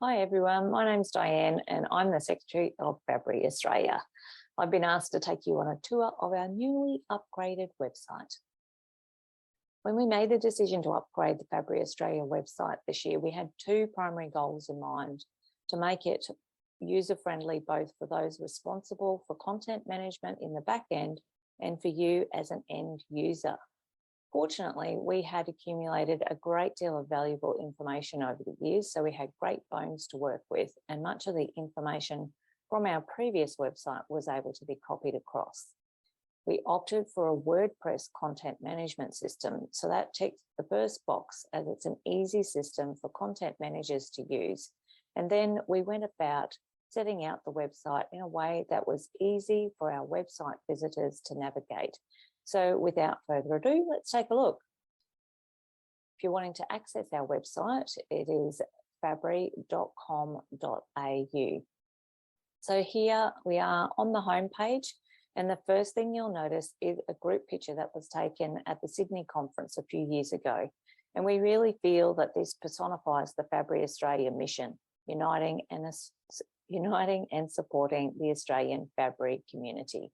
Hi everyone, my name's Diane and I'm the Secretary of Fabry Australia. I've been asked to take you on a tour of our newly upgraded website. When we made the decision to upgrade the Fabry Australia website this year, we had two primary goals in mind: to make it user-friendly both for those responsible for content management in the back end and for you as an end user. Fortunately, we had accumulated a great deal of valuable information over the years, so we had great bones to work with, and much of the information from our previous website was able to be copied across. We opted for a WordPress content management system, so that ticks the first box as it's an easy system for content managers to use. And then we went about setting out the website in a way that was easy for our website visitors to navigate. So without further ado, let's take a look. If you're wanting to access our website, it is fabry.com.au. So here we are on the home page, and the first thing you'll notice is a group picture that was taken at the Sydney conference a few years ago. And we really feel that this personifies the Fabry Australia mission, uniting and supporting the Australian Fabry community.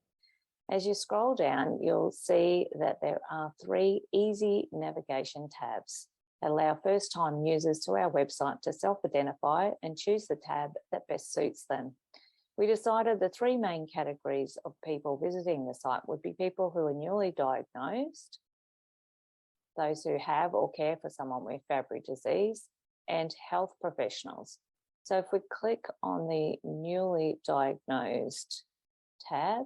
As you scroll down, you'll see that there are three easy navigation tabs that allow first-time users to our website to self-identify and choose the tab that best suits them. We decided the three main categories of people visiting the site would be people who are newly diagnosed, those who have or care for someone with Fabry disease, and health professionals. So if we click on the newly diagnosed tab,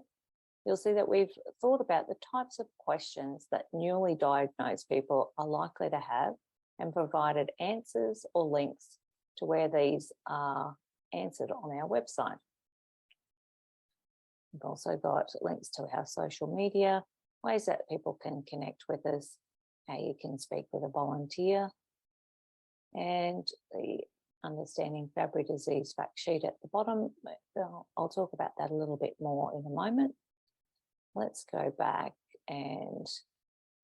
you'll see that we've thought about the types of questions that newly diagnosed people are likely to have and provided answers or links to where these are answered on our website. We've also got links to our social media, ways that people can connect with us, how you can speak with a volunteer, and the Understanding Fabry Disease fact sheet at the bottom. I'll talk about that a little bit more in a moment. Let's go back and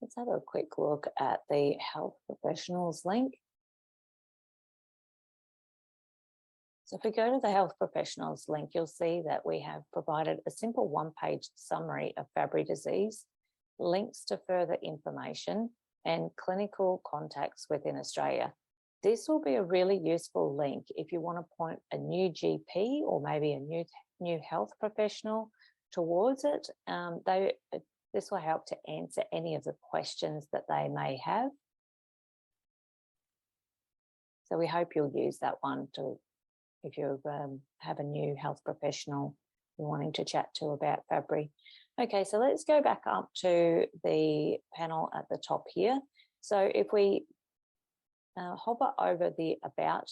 let's have a quick look at the health professionals link. So if we go to the health professionals link, you'll see that we have provided a simple one-page summary of Fabry disease, links to further information, and clinical contacts within Australia. This will be a really useful link if you want to point a new GP or maybe a new health professional towards it. This will help to answer any of the questions that they may have. So we hope you'll use that one if you have a new health professional you're wanting to chat to about Fabry. Okay, so let's go back up to the panel at the top here. So if we hover over the About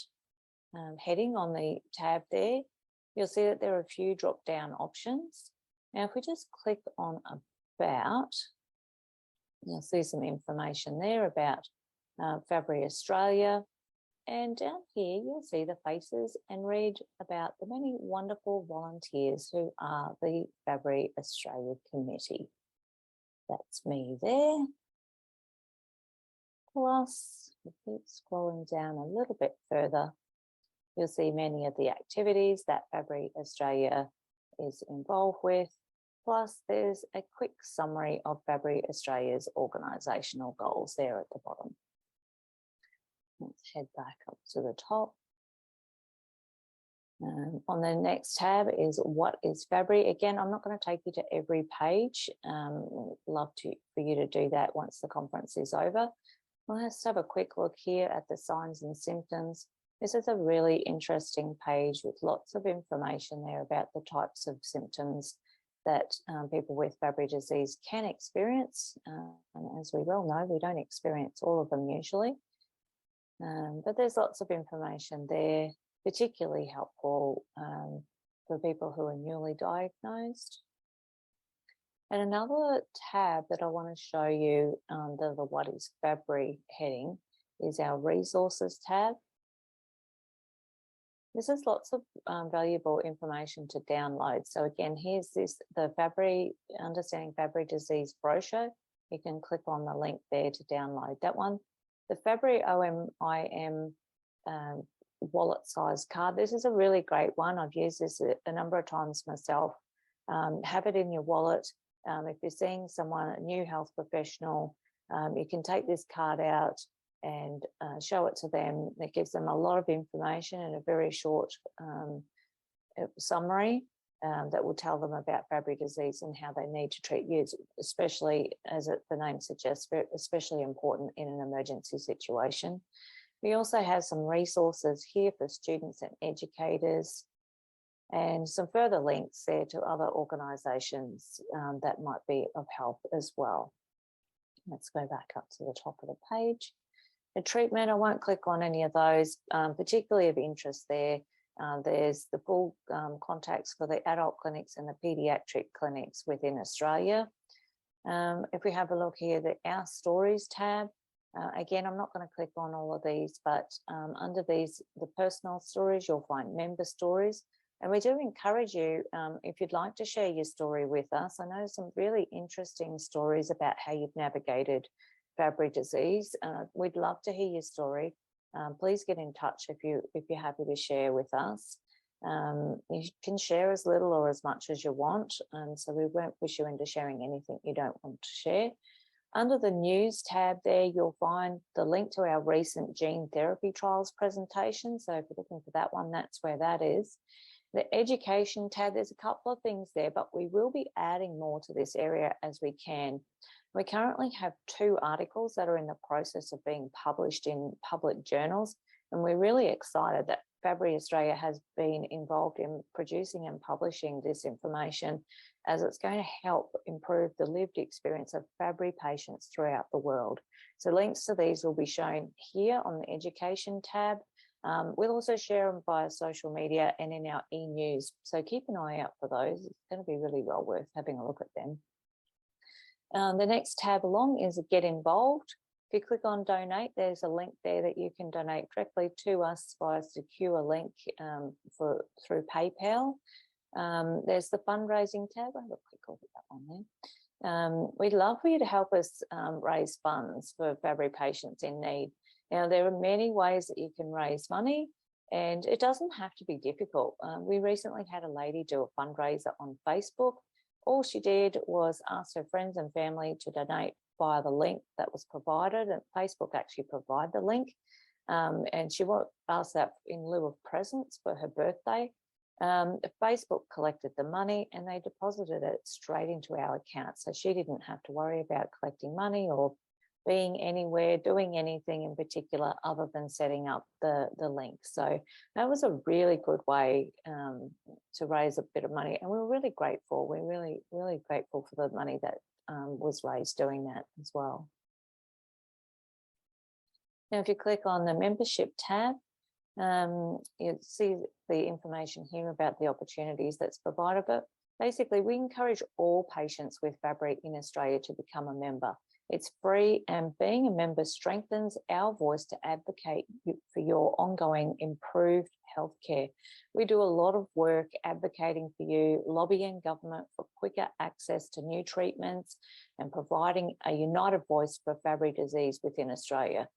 heading on the tab there, you'll see that there are a few drop-down options. Now, if we just click on About, you'll see some information there about Fabry Australia. And down here, you'll see the faces and read about the many wonderful volunteers who are the Fabry Australia Committee. That's me there. Plus, if we keep scrolling down a little bit further, you'll see many of the activities that Fabry Australia is involved with. Plus, there's a quick summary of Fabry Australia's organisational goals there at the bottom. Let's head back up to the top. On the next tab is What is Fabry? Again, I'm not going to take you to every page. Love for you to do that once the conference is over. Let's have a quick look here at the signs and symptoms. This is a really interesting page with lots of information there about the types of symptoms that people with Fabry disease can experience. And as we well know, we don't experience all of them usually. But there's lots of information there, particularly helpful for people who are newly diagnosed. And another tab that I want to show you under the What is Fabry heading is our Resources tab. This is lots of valuable information to download. So again, here's the Understanding Fabry Disease brochure. You can click on the link there to download that one. The Fabry OMIM wallet-sized card. This is a really great one. I've used this a number of times myself. Have it in your wallet. If you're seeing someone, a new health professional, you can take this card out and show it to them. It gives them a lot of information in a very short summary that will tell them about Fabry disease and how they need to treat you, especially, as the name suggests, especially important in an emergency situation. We also have some resources here for students and educators, and some further links there to other organisations that might be of help as well. Let's go back up to the top of the page. The treatment, I won't click on any of those, particularly of interest there. There's the full contacts for the adult clinics and the paediatric clinics within Australia. If we have a look here, the Our Stories tab, again, I'm not going to click on all of these, but under these, the personal stories, you'll find member stories. And we do encourage you, if you'd like to share your story with us. I know some really interesting stories about how you've navigated Fabry disease. We'd love to hear your story. Please get in touch if you're happy to share with us. You can share as little or as much as you want, so we won't push you into sharing anything you don't want to share. Under the News tab there, you'll find the link to our recent gene therapy trials presentation. So if you're looking for that one, that's where that is. The Education tab, there's a couple of things there, but we will be adding more to this area as we can. We currently have 2 articles that are in the process of being published in public journals, and we're really excited that Fabry Australia has been involved in producing and publishing this information, as it's going to help improve the lived experience of Fabry patients throughout the world. So links to these will be shown here on the Education tab. We'll also share them via social media and in our e-news. So keep an eye out for those. It's going to be really well worth having a look at them. The next tab along is Get Involved. If you click on Donate, there's a link there that you can donate directly to us via a secure link through PayPal. There's the Fundraising tab. I'll have a quick look at that one there. We'd love for you to help us raise funds for Fabry patients in need. Now, there are many ways that you can raise money, and it doesn't have to be difficult. We recently had a lady do a fundraiser on Facebook. All she did was ask her friends and family to donate via the link that was provided, and Facebook actually provided the link. And she asked that in lieu of presents for her birthday. Facebook collected the money and they deposited it straight into our account. So she didn't have to worry about collecting money or being anywhere, doing anything in particular other than setting up the link. So that was a really good way to raise a bit of money. And we were really grateful. We're really, really grateful for the money that was raised doing that as well. Now, if you click on the Membership tab, you see the information here about the opportunities that's provided. But basically, we encourage all patients with Fabry in Australia to become a member. It's free, and being a member strengthens our voice to advocate for your ongoing improved healthcare. We do a lot of work advocating for you, lobbying government for quicker access to new treatments and providing a united voice for Fabry disease within Australia.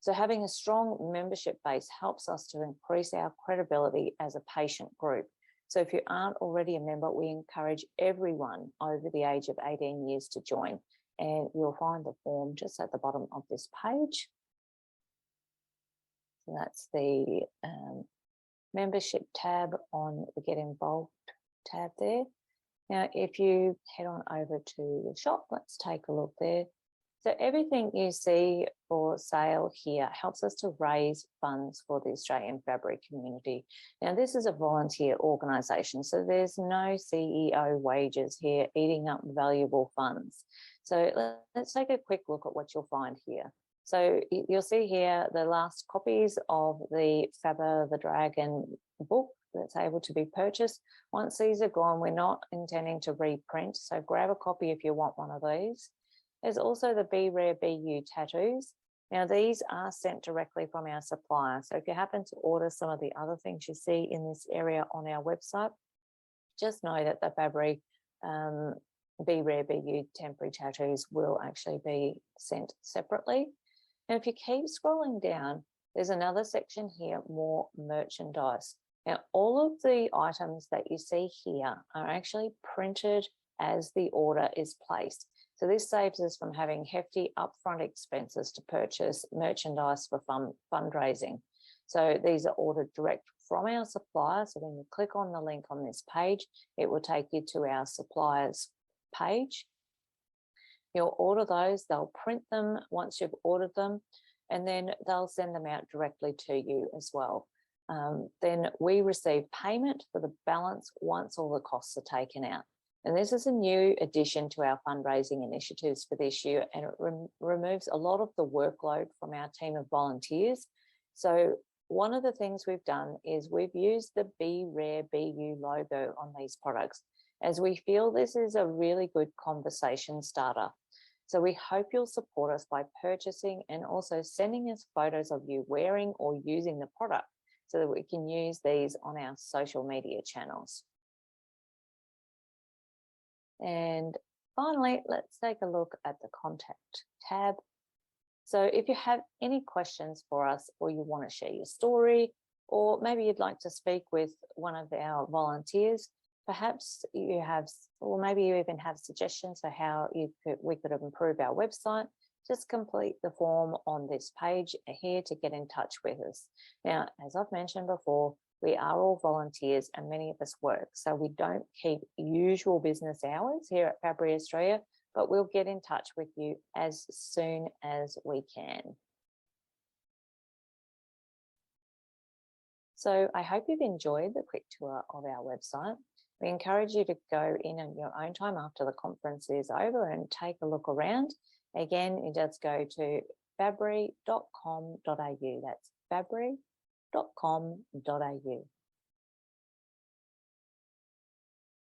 So having a strong membership base helps us to increase our credibility as a patient group. So if you aren't already a member, we encourage everyone over the age of 18 years to join. And you'll find the form just at the bottom of this page. So that's the membership tab on the Get Involved tab there. Now, if you head on over to the shop, let's take a look there. So everything you see for sale here helps us to raise funds for the Australian Fabry community. Now, this is a volunteer organisation, so there's no CEO wages here eating up valuable funds. So let's take a quick look at what you'll find here. So you'll see here the last copies of the Fabber the Dragon book that's able to be purchased. Once these are gone, we're not intending to reprint, so grab a copy if you want one of these. There's also the Be Rare Be You tattoos. Now, these are sent directly from our supplier. So if you happen to order some of the other things you see in this area on our website, just know that the Fabry Be Rare Be You temporary tattoos will actually be sent separately. And if you keep scrolling down, There's another section here, more merchandise. Now, all of the items that you see here are actually printed as the order is placed. So this saves us from having hefty upfront expenses to purchase merchandise for fundraising. So these are ordered direct from our supplier. So when you click on the link on this page, it will take you to our supplier's page. You'll order those, they'll print them once you've ordered them, and then they'll send them out directly to you as well. Then we receive payment for the balance once all the costs are taken out. And this is a new addition to our fundraising initiatives for this year, and it removes a lot of the workload from our team of volunteers. So one of the things we've done is we've used the Be Rare, Be You logo on these products, as we feel this is a really good conversation starter. So we hope you'll support us by purchasing and also sending us photos of you wearing or using the product so that we can use these on our social media channels. And finally, let's take a look at the contact tab. So if you have any questions for us, or you want to share your story, or maybe you'd like to speak with one of our volunteers, perhaps you have, or maybe you even have suggestions for how we could improve our website, just complete the form on this page here to get in touch with us. Now, as I've mentioned before, we are all volunteers and many of us work, so we don't keep usual business hours here at Fabry Australia, but we'll get in touch with you as soon as we can. So I hope you've enjoyed the quick tour of our website. We encourage you to go in on your own time after the conference is over and take a look around. Again, you just go to fabry.com.au. That's fabry.com.au.